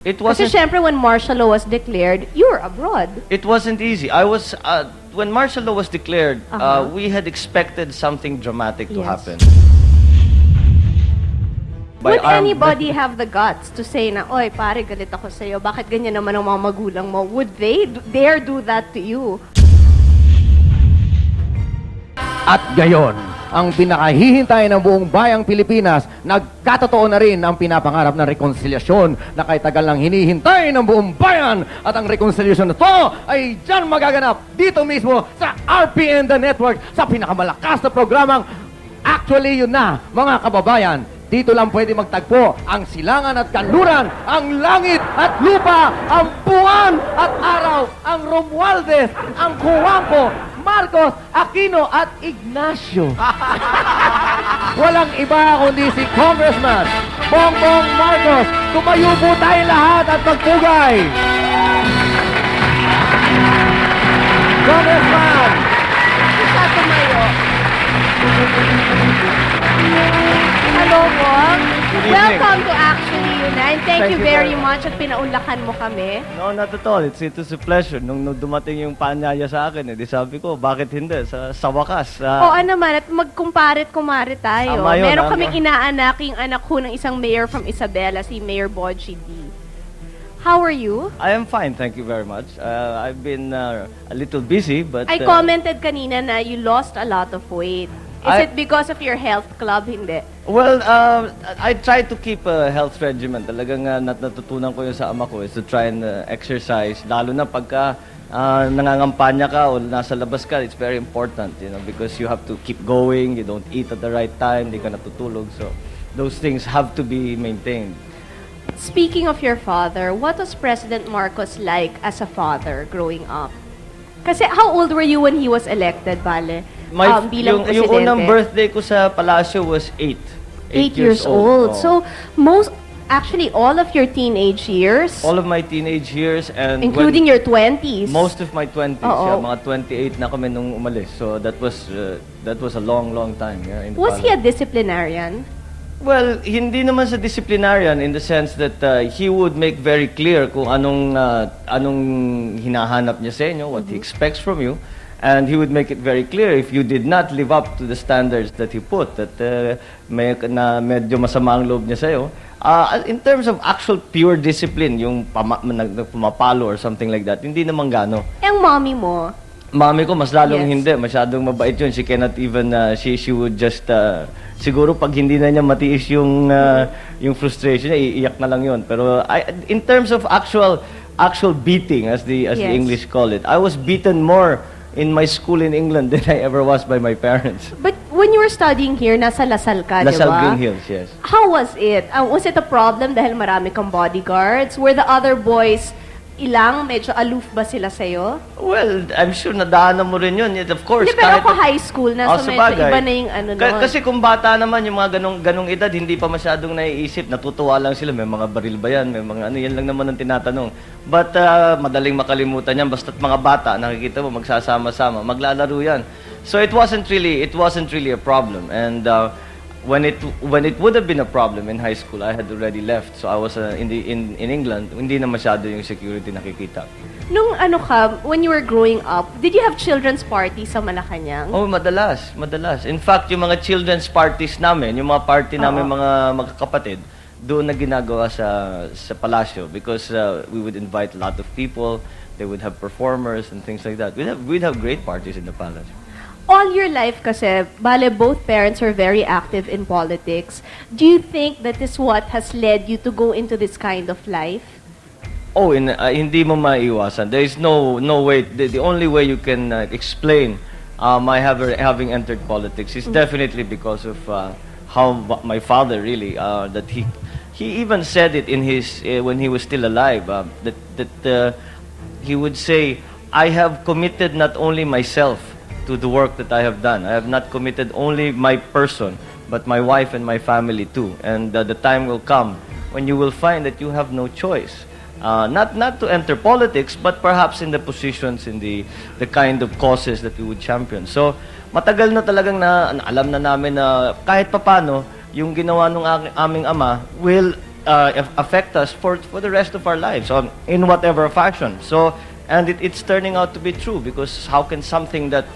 It Kasi wasn't. syempre when martial law was declared, you were abroad. It wasn't easy. I was when martial law was declared. Uh-huh. We had expected something dramatic to Yes. happen. Would anybody have the guts to say na, oy, pare, galit ako sa'yo, bakit ganyan naman ang mga magulang mo? Would they dare do that to you? At gayon, ang pinakahihintay ng buong bayang Pilipinas, nagkatotoo na rin ang pinapangarap ng rekonsilyasyon na kay tagal lang hinihintay ng buong bayan. At ang rekonsilyasyon na to ay dyan magaganap dito mismo sa RPN The Network sa pinakamalakas na programang actually yun na, mga kababayan. Dito lang pwede magtagpo ang silangan at kanluran, ang langit at lupa, ang buwan at araw, ang Romualdez, ang Juanco, Marcos, Aquino at Ignacio. Walang iba kundi si Congressman Bongbong Marcos. Tumayo po tayo lahat at magpugay. Congressman! Siya tumayo. Hello, Bong. evening. Welcome to Actually Unite. Thank you you very very much at pinaunlakan mo kami. No, not at all. It was a pleasure. Nung dumating yung paanyaya sa akin, di sabi ko, bakit hindi? Sa wakas. Oo naman, at magkumparit-kumari tayo. Tama yun, Meron tama. kaming inaanak, yung anak ko ng isang mayor from Isabela, si Mayor Bodji D. How are you? I am fine, thank you very much. I've been a little busy, but... I commented kanina na you lost a lot of weight. Is I- it because of your health club? Hindi. Well, I try to keep a health regimen. Talagang natutunan ko yun sa ama ko is to try and exercise. Lalo na pagka nangangampanya ka o nasa labas ka, it's very important, you know, because you have to keep going, you don't eat at the right time, di ka natutulog. So, those things have to be maintained. Speaking of your father, what was President Marcos like as a father growing up? Kasi how old were you when he was elected, Bale? Bilang yung unang presidente? birthday ko sa Palacio was 8. 8 years old. Oo. So, actually, all of your teenage years, All of my teenage years and including your 20s. most of my 20s, Oo. yeah, mga 28 na kami nung umalis. So that was a long time. Yeah, in the Was he a palace. disciplinarian? Well, hindi naman sa disciplinarian in the sense that he would make very clear kung anong hinahanap niya sa inyo, what he expects from you. And he would make it very clear if you did not live up to the standards that he put, that na medyo masama ang loob niya sa'yo. In terms of actual pure discipline, yung pumapalo or something like that, hindi naman gano. Ang mommy mo, Mami ko, mas lalong Yes. hindi. Masyadong mabait yun. She cannot even, she would just, siguro pag hindi na niya matiis yung frustration niya, iiyak na lang yun. Pero in terms of actual beating, as the Yes. English call it, I was beaten more in my school in England than I ever was by my parents. but when you were studying here, nasa Lasal ka, di ba? Lasal Green Hills, yes. How was it? Was it a problem dahil marami kang bodyguards? Were the other boys medyo aloof ba sila sa'yo? Well, I'm sure nadaanan mo rin yun. Of course, Hindi, pero kahit- ako high school na, so medyo sabagay. iba na yung ano nun. Kasi kung bata naman, yung mga ganong edad, hindi pa masyadong naiisip. Natutuwa lang sila. May mga baril ba yan? May mga yan lang naman ang tinatanong. But madaling makalimutan yan. Basta't mga bata, nakikita mo, magsasama-sama, maglalaro yan. So it wasn't really a problem. And when it would have been a problem in high school, I had already left. So I was in England. Hindi na masyado yung security nakikita. Nung when you were growing up, did you have children's parties sa Malacanang? Oh, madalas. In fact, yung mga children's parties namin, yung mga party namin mga magkakapatid, doon na ginagawa sa Palacio because we would invite a lot of people. They would have performers and things like that. We'd have great parties in the palace. All your life kasi, Bale, both parents are very active in politics. Do you think that is what has led you to go into this kind of life? Oh, hindi mo maiiwasan. There is no way. The only way you can explain my having entered politics is definitely because of how my father really that he even said it in his when he was still alive that he would say, I have committed not only myself to the work that I have done. I have not committed only my person, but my wife and my family too. And the time will come when you will find that you have no choice. Not to enter politics, but perhaps in the positions, in the kind of causes that we would champion. So, matagal na talagang alam na namin na kahit papano, yung ginawa ng aming ama will affect us for the rest of our lives, in whatever fashion. So, and it's turning out to be true, because how can something that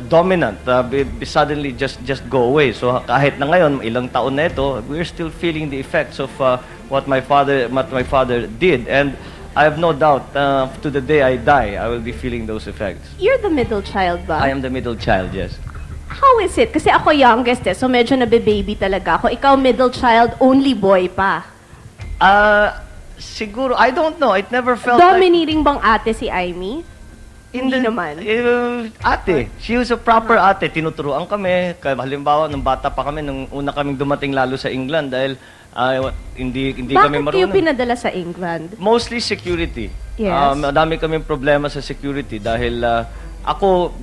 dominant be suddenly just go away? So kahit na ngayon ilang taon na ito, we're still feeling the effects of what my father did, and I have no doubt to the day I die, I will be feeling those effects. You're the middle child ba? I am the middle child, yes. How is it? Kasi ako youngest so medyo nabe-baby talaga ako. Ikaw middle child, only boy pa. Siguro, I don't know. It never felt like... Dominating bang ate si Aimee? Hindi naman. Ate. She was a proper ate. Tinuturuan kami. Halimbawa, nung bata pa kami, nung una kaming dumating lalo sa England, dahil hindi kami Bakit kayo marunong. pinadala sa England? Mostly security. Yes. Madami kaming problema sa security dahil ako,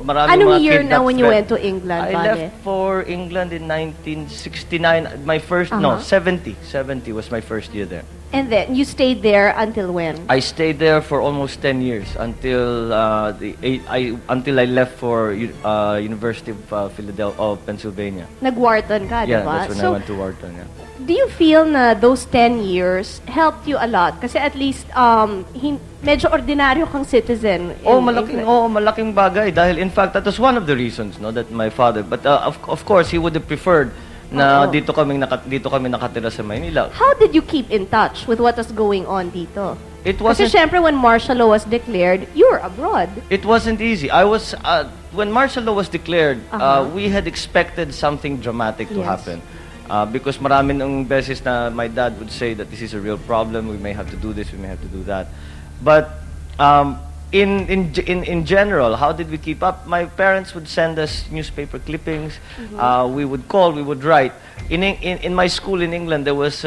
maraming Anong mga year na kidnapped when you friends. went to England, I Vale? left for England in 1969. My first, no, 70. 70 was my first year there. And then, you stayed there until when? I stayed there for almost 10 years until until I left for University of Philadelphia, of Pennsylvania. Nag-Wharton ka, Yeah, diba? that's when I went to Wharton. Yeah. Do you feel na those 10 years helped you a lot? Kasi at least, medyo ordinaryo kang citizen. Malaking bagay dahil in fact that was one of the reasons, no, that my father, but of course he would have preferred na dito kami nakatira sa Maynila. How did you keep in touch with what was going on dito? It Kasi wasn't syempre when martial law was declared, you were abroad. It wasn't easy. I was when martial law was declared, we had expected something dramatic to Yes. happen. Because marami ng beses na my dad would say that this is a real problem, we may have to do this, we may have to do that. But in general, how did we keep up? My parents would send us newspaper clippings. We would call, we would write. In my school in England, there was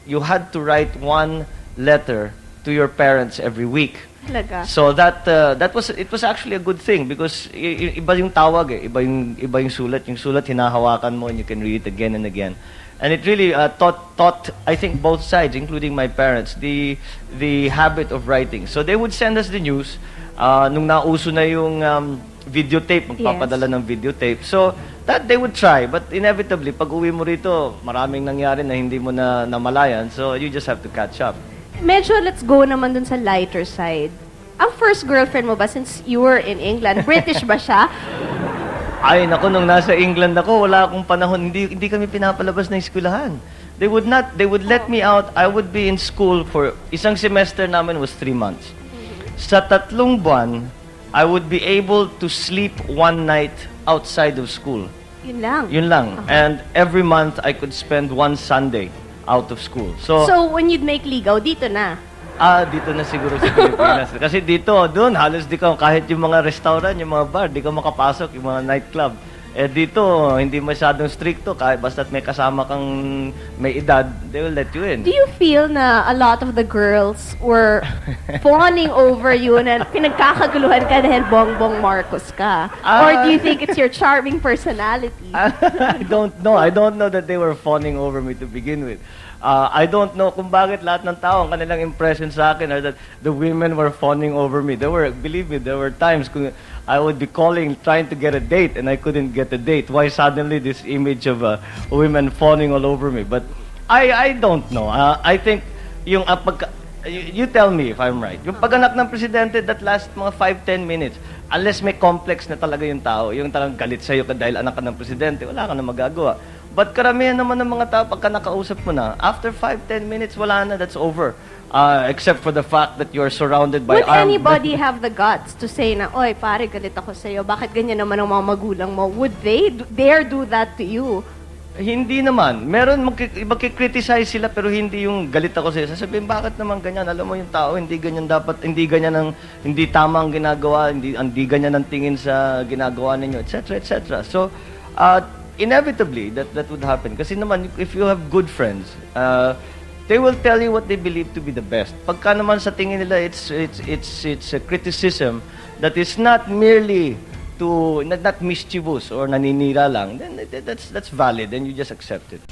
you had to write one letter to your parents every week. Talaga. So that was actually a good thing because iba yung tawag iba yung sulat. Yung sulat hinahawakan mo and you can read it again and again. And it really taught I think both sides, including my parents, the habit of writing. So they would send us the news nung nauso na yung videotape, magpapadala ng videotape. So that they would try, but inevitably pag uwi mo rito, maraming nangyari na hindi mo na namalayan. So you just have to catch up. Medyo let's go naman dun sa lighter side. Ang first girlfriend mo ba, since you were in England, British ba siya? Ay, naku, nung nasa England ako, wala akong panahon, hindi kami pinapalabas ng eskwelahan. They would let me out. I would be in school for, isang semester namin was 3 months. Sa 3 buwan, I would be able to sleep one night outside of school. Yun lang. Yun lang. And every month, I could spend one Sunday out of school. So when you'd make ligaw, dito na. Dito na siguro sa Pilipinas. Kasi dito, doon, halos di ka, kahit yung mga restaurant, yung mga bar, di ka makapasok, yung mga nightclub. Dito, hindi masyadong stricto, kahit basta't may kasama kang may edad, they will let you in. Do you feel na a lot of the girls were fawning over you na pinagkakaguluhan ka dahil Bongbong Marcos ka? Or do you think it's your charming personality? I don't know. I don't know that they were fawning over me to begin with. I don't know kung bakit lahat ng tao, ang kanilang impression sa akin are that the women were fawning over me. Believe me, there were times kung I would be calling, trying to get a date, and I couldn't get a date. Why suddenly this image of women fawning all over me? But I don't know. I think yung you tell me if I'm right. Yung pagganap ng presidente, that last mga 5-10 minutes, unless may complex na talaga yung tao, yung talagang galit sa'yo dahil anak ka ng presidente, wala ka na magagawa. But karamihan naman ng mga tao, pagka nakausap mo na, after 5-10 minutes, wala na, that's over. Except for the fact that you're surrounded by Would anybody have the guts to say na, oy, pare, galit ako sa'yo, bakit ganyan naman ang mga magulang mo? Would they dare do that to you? Hindi naman. Meron, magkikriticize sila, pero hindi yung galit ako sa'yo. Sasabihin, bakit naman ganyan? Alam mo yung tao, hindi ganyan dapat, hindi tama ang ginagawa, hindi ganyan ang tingin sa ginagawa ninyo, etc., etc. So, inevitably, that would happen. Kasi naman, if you have good friends, they will tell you what they believe to be the best. Pagka naman sa tingin nila, it's a criticism that is not merely not mischievous or naninira lang, then that's valid and you just accept it.